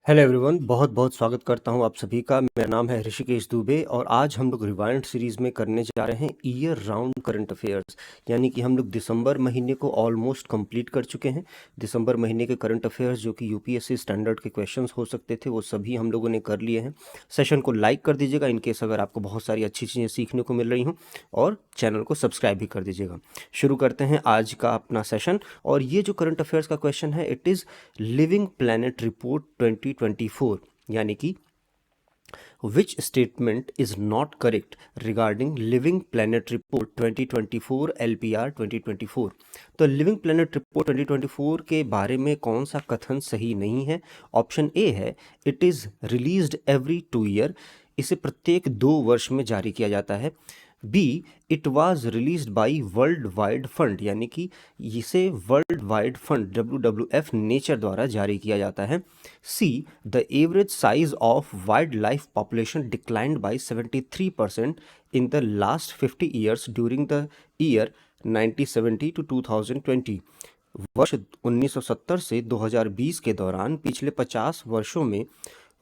Hello everyone, बहुत बहुत स्वागत करता हूं आप सभी का। मेरा नाम है ऋषिकेश दुबे और आज हम लोग रिवाइंड सीरीज़ में करने जा रहे हैं ईयर राउंड करंट अफेयर्स। यानी कि हम लोग दिसंबर महीने को ऑलमोस्ट कंप्लीट कर चुके हैं। दिसंबर महीने के करंट अफेयर्स जो कि यूपीएससी स्टैंडर्ड के क्वेश्चंस हो सकते थे वो सभी हम लोगों ने कर लिए हैं। सेशन को लाइक कर दीजिएगा इनकेस अगर आपको बहुत सारी अच्छी चीज़ें सीखने को मिल रही हों, और चैनल को सब्सक्राइब भी कर दीजिएगा। शुरू करते हैं आज का अपना सेशन। और ये जो करंट अफेयर्स का क्वेश्चन है, it is living planet report 2024, यानी कि which statement is not correct regarding living planet report 2024 LPR 2024। तो लिविंग प्लैनेट रिपोर्ट 2024 के बारे में कौन सा कथन सही नहीं है? ऑप्शन ए है, it is released every 2 year, इसे प्रत्येक 2 वर्ष में जारी किया जाता है। B, it was released by world wide fund, यानी कि इसे world wide fund WWF nature द्वारा जारी किया जाता है। C, the average size of wild life population declined by 73% in the last 50 years during the year 1970 to 2020। वर्ष 1970 से 2020 के दौरान पिछले 50 वर्षों में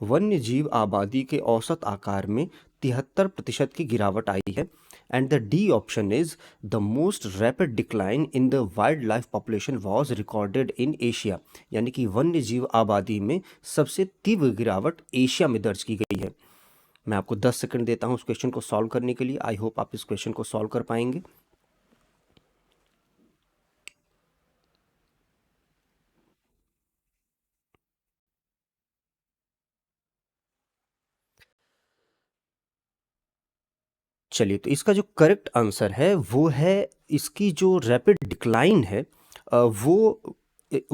वन्य जीव आबादी के औसत आकार में 73% की गिरावट आई है। And the D option is the most rapid decline in the wild life population was recorded in Asia, यानी कि वन्य जीव आबादी में सबसे तीव्र गिरावट एशिया में दर्ज की गई है। मैं आपको 10 सेकंड देता हूं इस क्वेश्चन को सॉल्व करने के लिए। आई होप आप इस क्वेश्चन को सॉल्व कर पाएंगे। चलिए, तो इसका जो करेक्ट आंसर है वो है, इसकी जो रैपिड डिक्लाइन है वो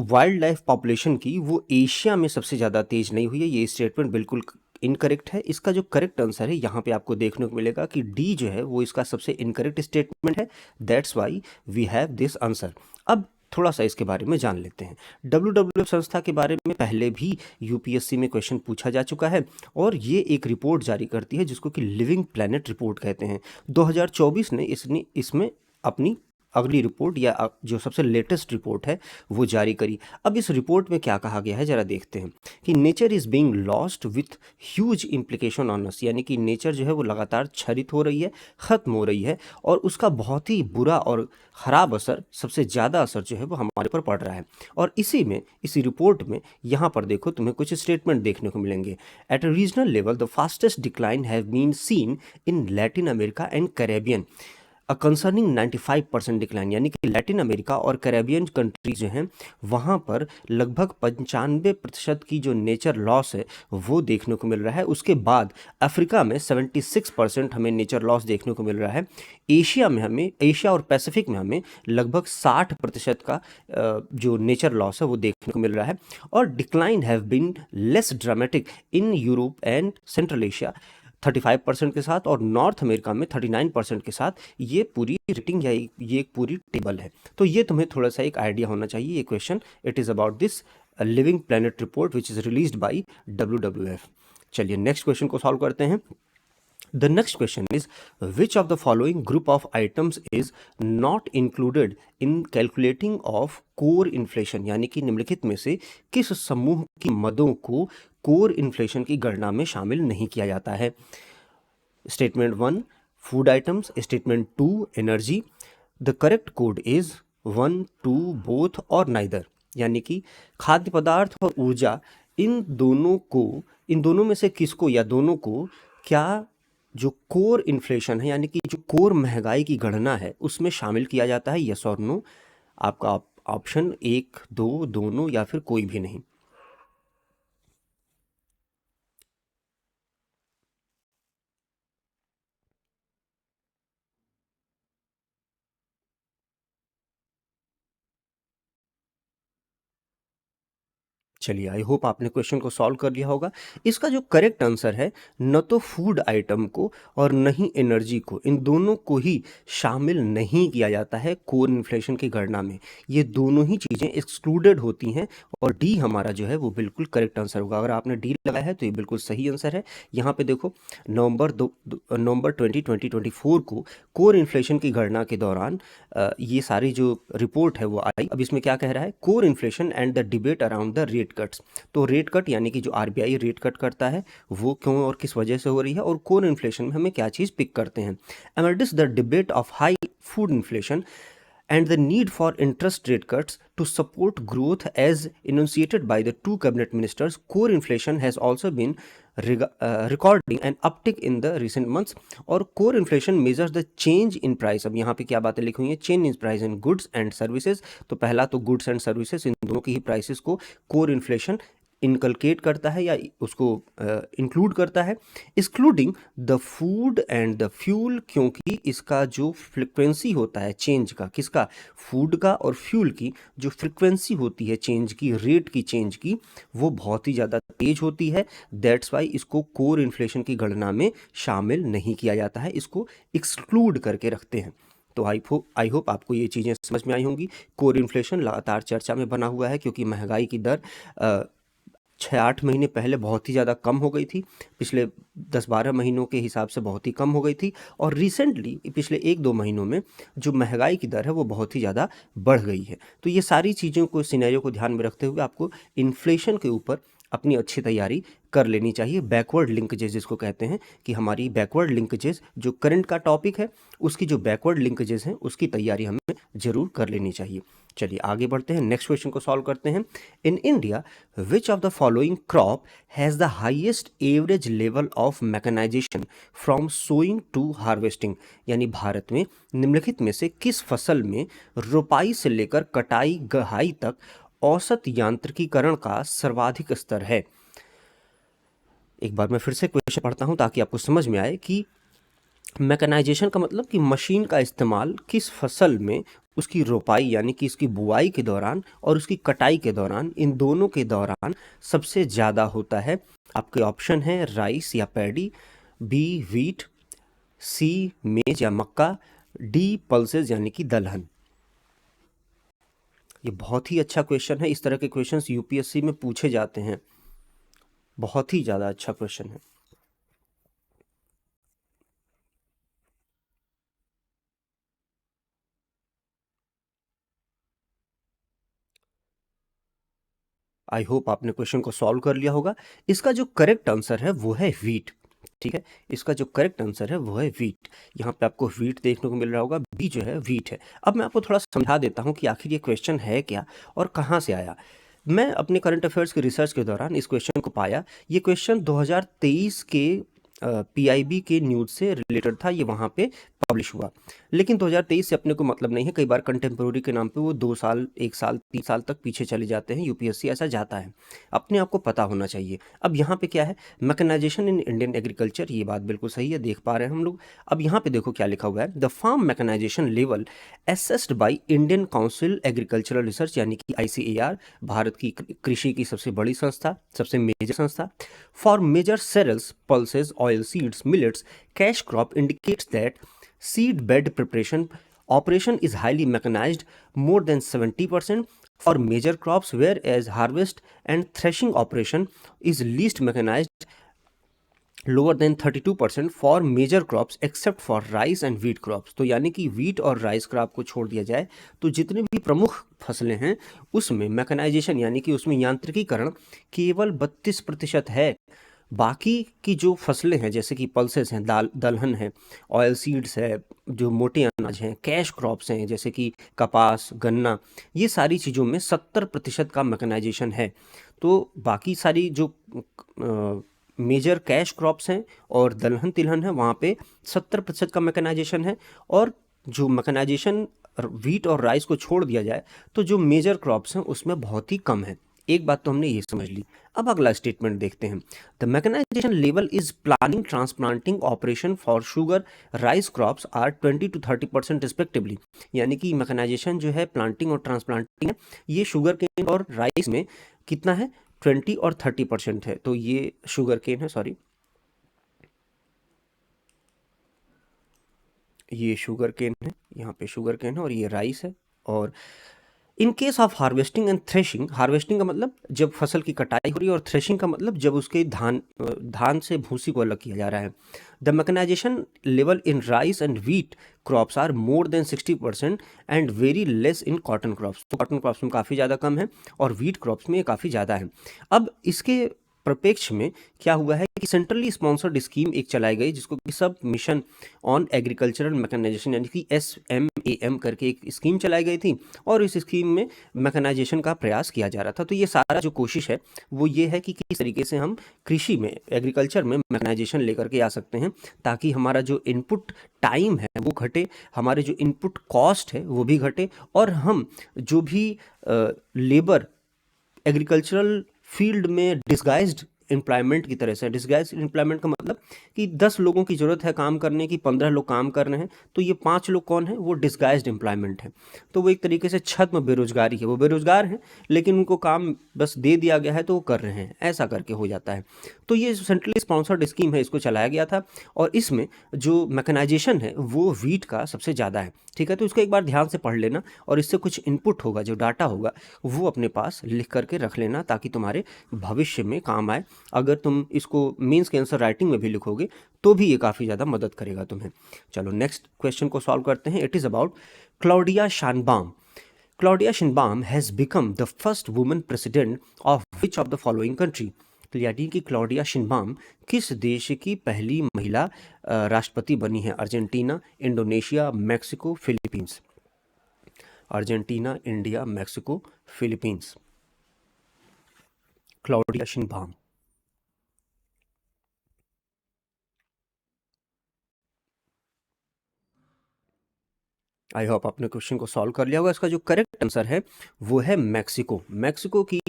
वाइल्ड लाइफ पॉपुलेशन की, वो एशिया में सबसे ज़्यादा तेज नहीं हुई है। ये स्टेटमेंट बिल्कुल इनकरेक्ट है। इसका जो करेक्ट आंसर है यहाँ पे आपको देखने को मिलेगा कि डी जो है वो इसका सबसे इनकरेक्ट स्टेटमेंट है। That's why we have this answer. अब थोड़ा सा इसके बारे में जान लेते हैं। WWF संस्था के बारे में पहले भी यूपीएससी में क्वेश्चन पूछा जा चुका है, और ये एक रिपोर्ट जारी करती है जिसको कि लिविंग प्लैनेट रिपोर्ट कहते हैं। 2024 ने इसमें अपनी अगली रिपोर्ट या जो सबसे लेटेस्ट रिपोर्ट है वो जारी करी। अब इस रिपोर्ट में क्या कहा गया है जरा देखते हैं कि nature is being lost with huge implication on us, यानी कि नेचर जो है वो लगातार क्षरित हो रही है, ख़त्म हो रही है, और उसका बहुत ही बुरा और ख़राब असर, सबसे ज़्यादा असर जो है वो हमारे पर पड़ रहा है। और इसी रिपोर्ट में यहाँ पर देखो तुम्हें कुछ स्टेटमेंट देखने को मिलेंगे। At a regional level the fastest decline have been seen in Latin America and Caribbean a concerning 95% decline, यानी कि लैटिन अमेरिका और कैरेबियन कंट्रीज जो हैं वहाँ पर लगभग 95% की जो नेचर लॉस है वो देखने को मिल रहा है। उसके बाद अफ्रीका में 76% हमें नेचर लॉस देखने को मिल रहा है। एशिया और पैसिफिक में हमें लगभग 60% का जो नेचर लॉस है वो देखने को मिल रहा है। और decline have been less dramatic in Europe and Central Asia 35% के साथ, और नॉर्थ अमेरिका में 39% के साथ। ये पूरी रेटिंग या ये एक पूरी टेबल है। तो ये तुम्हें थोड़ा सा एक आइडिया होना चाहिए। ये question it is about this living planet report which is released by WWF। चलिए नेक्स्ट क्वेश्चन को सॉल्व करते हैं। The next question is, which of the following group of items is not included in calculating of core inflation, यानी कि निम्नलिखित में से किस समूह की मदों को कोर इन्फ्लेशन की गणना में शामिल नहीं किया जाता है? Statement 1 food items, statement 2 energy. The correct code is 1, 2, both और नाइदर, यानी कि खाद्य पदार्थ और ऊर्जा, इन दोनों में से किसको या दोनों को क्या जो कोर इन्फ्लेशन है, यानी कि जो कोर महंगाई की गणना है, उसमें शामिल किया जाता है? यस और नो। आपका ऑप्शन 1, 2, दोनों या फिर कोई भी नहीं। चलिए, आई होप आपने क्वेश्चन को सॉल्व कर लिया होगा। इसका जो करेक्ट आंसर है, न तो फूड आइटम को और न ही एनर्जी को, इन दोनों को ही शामिल नहीं किया जाता है कोर इन्फ्लेशन की गणना में। ये दोनों ही चीज़ें एक्सक्लूडेड होती हैं, और डी हमारा जो है वो बिल्कुल करेक्ट आंसर होगा। अगर आपने डी लगाया है तो ये बिल्कुल सही आंसर है। यहाँ पे देखो, नवंबर 2024 को कोर इन्फ्लेशन की गणना के दौरान ये सारी जो रिपोर्ट है वो आई। अब इसमें क्या कह रहा है? Core inflation and the debate around the rate rate cuts. तो रेट कट यानी कि जो आरबीआई रेट कट करता है वो क्यों और किस वजह से हो रही है, और कोर इन्फ्लेशन में हमें क्या चीज़ पिक करते हैं। Amidst the debate of high food inflation and the need for interest rate cuts to support growth as enunciated by the two cabinet ministers, core inflation has also been recording an uptick in the recent months. और core inflation measures the change in price। अब यहाँ पे क्या बातें लिखी हुई हैं, change in price in goods and services। तो पहला तो goods and services इन दोनों की ही prices को core inflation इनकलकेट करता है या उसको इंक्लूड करता है, excluding the food and the fuel, क्योंकि इसका जो फ्रिक्वेंसी होता है चेंज का, किसका, फूड का और फ्यूल की जो फ्रिक्वेंसी होती है चेंज की, रेट की चेंज की, वो बहुत ही ज़्यादा तेज होती है। दैट्स वाई इसको कोर इन्फ्लेशन की गणना में शामिल नहीं किया जाता है, इसको एक्सक्लूड करके रखते हैं। तो आई होप आपको ये चीज़ें समझ में आई होंगी। कोर इन्फ्लेशन लगातार चर्चा में बना हुआ है क्योंकि महंगाई की दर 6-8 महीने पहले बहुत ही ज़्यादा कम हो गई थी, पिछले 10-12 महीनों के हिसाब से बहुत ही कम हो गई थी, और रिसेंटली पिछले 1-2 महीनों में जो महंगाई की दर है वो बहुत ही ज़्यादा बढ़ गई है। तो ये सारी चीज़ों को, सिनेरियो को ध्यान में रखते हुए आपको इन्फ्लेशन के ऊपर अपनी अच्छी तैयारी कर लेनी चाहिए। बैकवर्ड लिंकेजेस जिसको कहते हैं, कि हमारी बैकवर्ड लिंकेजेस जो करंट का टॉपिक है उसकी जो बैकवर्ड लिंकेजेस हैं उसकी तैयारी हमें ज़रूर कर लेनी चाहिए। चलिए आगे बढ़ते हैं, नेक्स्ट क्वेश्चन को सॉल्व करते हैं। In India which of the following crop has the highest average level of mechanization from sowing to harvesting, यानी भारत में निम्नलिखित में से किस फसल में रोपाई से लेकर कटाई गहाई तक औसत यांत्रिकीकरण का सर्वाधिक स्तर है। एक बार मैं फिर से क्वेश्चन पढ़ता हूं ताकि आपको समझ में आए कि मैकेनाइजेशन का मतलब कि मशीन का इस्तेमाल किस फसल में उसकी रोपाई यानी कि इसकी बुआई के दौरान और उसकी कटाई के दौरान, इन दोनों के दौरान सबसे ज़्यादा होता है। आपके ऑप्शन है राइस या पैडी, बी वीट, सी मेज या मक्का, डी पल्सेस यानी कि दलहन। ये बहुत ही अच्छा क्वेश्चन है, इस तरह के क्वेश्चंस यूपीएससी में पूछे जाते हैं, बहुत ही ज़्यादा अच्छा क्वेश्चन है। आई होप आपने क्वेश्चन को सॉल्व कर लिया होगा। इसका जो करेक्ट आंसर है वो है वीट। ठीक है, इसका जो करेक्ट आंसर है वो है वीट। यहाँ पे आपको वीट देखने को मिल रहा होगा, बी जो है वीट है। अब मैं आपको थोड़ा समझा देता हूँ कि आखिर ये क्वेश्चन है क्या और कहाँ से आया। मैं अपने करंट अफेयर्स की रिसर्च के दौरान इस क्वेश्चन को पाया। ये क्वेश्चन 2023 के पीआईबी के न्यूज़ से रिलेटेड था, ये वहाँ पे पब्लिश हुआ। लेकिन 2023 से अपने को मतलब नहीं है, कई बार कंटेम्प्रोरी के नाम पे वो 2 साल, 1 साल, 3 साल तक पीछे चले जाते हैं, यूपीएससी ऐसा जाता है, अपने आप को पता होना चाहिए। अब यहाँ पे क्या है, मैकेनाइजेशन इन इंडियन एग्रीकल्चर, ये बात बिल्कुल सही है, देख पा रहे हैं हम लोग। अब यहाँ पे देखो क्या लिखा हुआ है, the farm mechanization level assessed by Indian Council Agricultural Research, यानी कि ICAR, भारत की कृषि की सबसे बड़ी संस्था, सबसे मेजर संस्था, for major cereals, pulses, oil seeds, millets, cash crop indicates that seed bed preparation operation is highly mechanized, more than 70% for major crops, whereas harvest and threshing operation is least mechanized, lower than 32% for major crops except for rice and wheat crops. तो यानी कि wheat और rice crop को छोड़ दिया जाए तो जितने भी प्रमुख फसलें हैं उसमें मैकेनाइजेशन यानी कि उसमें यांत्रिकीकरण केवल 32% है। बाकी की जो फसलें हैं जैसे कि पल्सेस हैं, दलहन है, ऑयल सीड्स है, जो मोटे अनाज हैं, कैश क्रॉप्स हैं जैसे कि कपास, गन्ना, ये सारी चीज़ों में 70% का मैकेनाइजेशन है। तो बाकी सारी जो मेजर कैश क्रॉप्स हैं और दलहन तिलहन है वहाँ पे 70% का मैकेनाइजेशन है, और जो मैकेनाइजेशन वीट और राइस को छोड़ दिया जाए तो जो मेजर क्रॉप्स हैं उसमें बहुत ही कम है। एक बात तो हमने ये समझ ली। अब अगला स्टेटमेंट देखते हैं, the mechanization level is planning transplanting operation for sugar rice crops are 20 to 30% respectively, यानी कि मैकेनाइजेशन जो है प्लांटिंग और ट्रांसप्लांटिंग है ये शुगर केन और राइस में कितना है, 20 और 30% है। तो ये शुगर केन है, सॉरी, ये शुगर केन है, यहाँ पे शुगर केन है और ये राइस है। और in case of harvesting and threshing, harvesting का मतलब जब फसल की कटाई हो रही है और थ्रेशिंग का मतलब जब उसके धान से भूसी को अलग किया जा रहा है, the mechanization level in rice and wheat crops are more than 60% and very less in cotton crops. तो कॉटन क्रॉप्स में काफ़ी ज़्यादा कम है और वीट क्रॉप्स में ये काफ़ी ज़्यादा है। अब इसके प्रपेक्ष में क्या हुआ है कि सेंट्रली स्पॉन्सर्ड स्कीम एक चलाई गई जिसको कि सब मिशन ऑन एग्रीकल्चरल मैकेनाइजेशन यानी कि SMAM करके एक स्कीम चलाई गई थी और इस स्कीम में मैकेनाइजेशन का प्रयास किया जा रहा था। तो ये सारा जो कोशिश है वो ये है कि किस तरीके से हम कृषि में एग्रीकल्चर में मैकेनाइजेशन लेकर के आ सकते हैं ताकि हमारा जो इनपुट टाइम है वो घटे, हमारे जो इनपुट कॉस्ट है वो भी घटे और हम जो भी लेबर एग्रीकल्चरल फील्ड में डिस्गाइज्ड एम्प्लॉयमेंट की तरह से, डिस्गाइज्ड एम्प्लॉयमेंट का मतलब कि 10 लोगों की ज़रूरत है काम करने की, 15 लोग काम कर रहे हैं, तो ये 5 लोग कौन है, वो डिस्गाइज्ड एम्प्लॉयमेंट है। तो वो एक तरीके से छद्म बेरोजगारी है, वो बेरोजगार हैं लेकिन उनको काम बस दे दिया गया है तो वो कर रहे हैं, ऐसा करके हो जाता है। तो ये सेंट्रली स्पॉन्सर्ड स्कीम है, इसको चलाया गया था और इसमें जो मैकेनाइजेशन है वो वीट का सबसे ज़्यादा है। ठीक है, तो इसको एक बार ध्यान से पढ़ लेना और इससे कुछ इनपुट होगा, जो डाटा होगा वो अपने पास लिख करके रख लेना ताकि तुम्हारे भविष्य में काम आए। अगर तुम इसको मेंस के आंसर राइटिंग में भी लिखोगे तो भी ये काफ़ी ज़्यादा मदद करेगा तुम्हें। चलो नेक्स्ट क्वेश्चन को सॉल्व करते हैं। It is about Claudia Sheinbaum. Claudia Sheinbaum has become the first woman president of which of the following country? तो यानी कि क्लॉडिया शिनबाम किस देश की पहली महिला राष्ट्रपति बनी है? Argentina, Indonesia, Mexico, Philippines. Argentina, India, Mexico, Philippines. Claudia Sheinbaum. I hope आपने क्वेश्चन को सॉल्व कर लिया होगा। इसका जो करेक्ट आंसर है वो है मैक्सिको। मैक्सिको की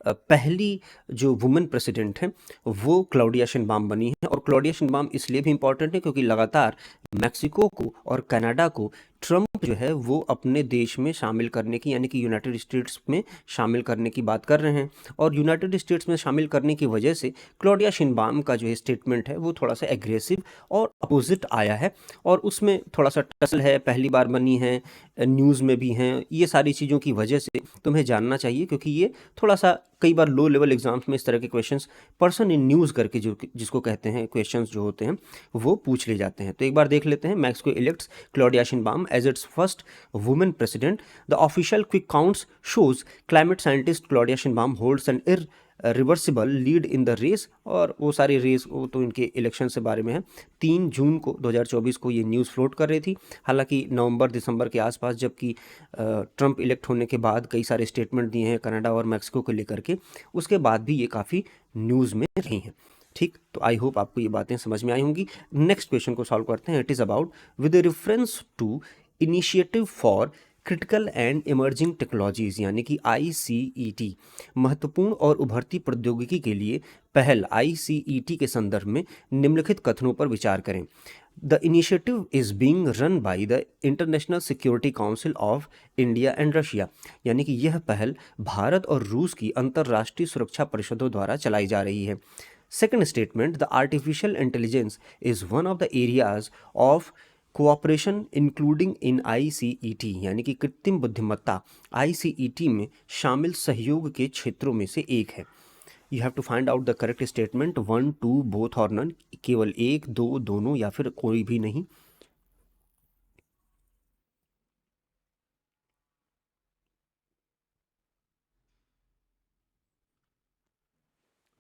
पहली जो वुमेन प्रेसिडेंट है वो क्लॉडिया शिनबाम बनी है और क्लॉडिया शिनबाम इसलिए भी इम्पॉर्टेंट है क्योंकि लगातार मैक्सिको को और कनाडा को ट्रंप जो है वो अपने देश में शामिल करने की यानी कि यूनाइटेड स्टेट्स में शामिल करने की बात कर रहे हैं और यूनाइटेड स्टेट्स में शामिल करने की वजह से क्लॉडिया शिनबाम का जो स्टेटमेंट है वो थोड़ा सा एग्रेसिव और अपोजिट आया है और उसमें थोड़ा सा टसल है, पहली बार बनी है, न्यूज़ में भी हैं, ये सारी चीज़ों की वजह से तुम्हें जानना चाहिए क्योंकि ये थोड़ा सा कई बार लो लेवल एग्जाम्स में इस तरह के क्वेश्चंस पर्सन इन न्यूज़ करके जो जिसको कहते हैं क्वेश्चंस जो होते हैं वो पूछ ले जाते हैं। तो एक बार देख लेते हैं। Mexico elects Claudia Sheinbaum as its first women president. The official quick counts shows climate scientist Claudia Sheinbaum holds an reversible lead in the race और वो सारी रेस वो तो इनके इलेक्शन से बारे में है। 3 जून को 2024 को ये न्यूज़ फ्लोट कर रही थी। हालांकि नवंबर दिसंबर के आसपास जबकि ट्रंप इलेक्ट होने के बाद कई सारे स्टेटमेंट दिए हैं कनाडा और मैक्सिको को लेकर के, उसके बाद भी ये काफ़ी न्यूज़ में रही हैं। ठीक, तो आई होप आपको ये बातें समझ में आई होंगी। नेक्स्ट क्वेश्चन को सॉल्व करते हैं। It is about with reference to initiative for critical and emerging technologies यानी कि ICET, महत्वपूर्ण और उभरती प्रौद्योगिकी के लिए पहल ICET के संदर्भ में निम्नलिखित कथनों पर विचार करें। The initiative is being run by the international security council of India and Russia, यानी कि यह पहल भारत और रूस की अंतर्राष्ट्रीय सुरक्षा परिषदों द्वारा चलाई जा रही है। Second statement, the artificial intelligence is one of the areas of cooperation including in ICET, यानी कि कृत्रिम बुद्धिमत्ता ICET में शामिल सहयोग के क्षेत्रों में से एक है। You have to find out the correct statement, 1, 2, both और नन, केवल एक, दो, दोनों या फिर कोई भी नहीं।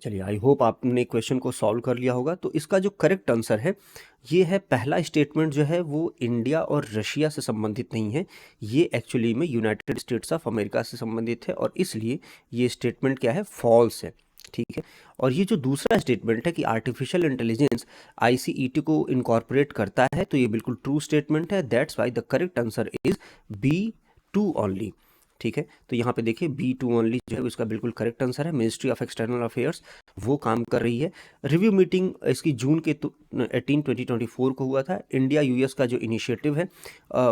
चलिए, आई होप आपने क्वेश्चन को सॉल्व कर लिया होगा। तो इसका जो करेक्ट आंसर है ये है पहला स्टेटमेंट जो है वो इंडिया और रशिया से संबंधित नहीं है, ये एक्चुअली में यूनाइटेड स्टेट्स ऑफ अमेरिका से संबंधित है और इसलिए ये स्टेटमेंट क्या है, फॉल्स है। ठीक है, और ये जो दूसरा स्टेटमेंट है कि आर्टिफिशियल इंटेलिजेंस ICET को इनकॉर्पोरेट करता है तो ये बिल्कुल ट्रू स्टेटमेंट है। That's why the correct answer is B2 only. ठीक है, तो यहाँ पे देखिए B2 ओनली जो है इसका बिल्कुल करेक्ट आंसर है। मिनिस्ट्री ऑफ एक्सटर्नल अफेयर्स वो काम कर रही है। रिव्यू मीटिंग इसकी जून के 18 2024 को हुआ था। इंडिया US का जो इनिशिएटिव है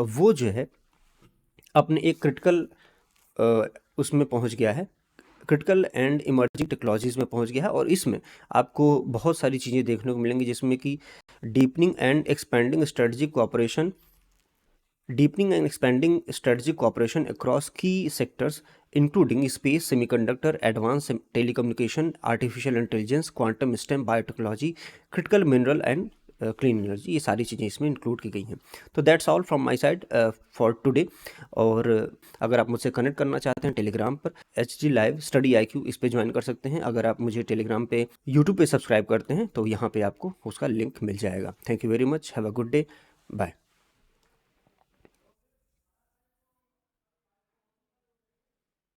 वो जो है अपने एक क्रिटिकल उसमें पहुंच गया है, क्रिटिकल एंड इमर्जिंग टेक्नोलॉजीज़ में पहुंच गया है और इसमें आपको बहुत सारी चीज़ें देखने को मिलेंगी जिसमें कि deepening and expanding strategic cooperation, deepening and expanding strategic cooperation across key sectors including space, semiconductor, advanced telecommunication, artificial intelligence, quantum STEM, biotechnology, critical mineral and clean energy, ये सारी चीज़ें इसमें इंक्लूड की गई हैं। तो that's all from my side for today. और अगर आप मुझसे कनेक्ट करना चाहते हैं टेलीग्राम पर HG लाइव स्टडी IQ, इस पे ज्वाइन कर सकते हैं। अगर आप मुझे टेलीग्राम पे यूट्यूब पे सब्सक्राइब करते हैं तो यहाँ पे आपको उसका लिंक मिल जाएगा। Thank you very much, have a good day, bye.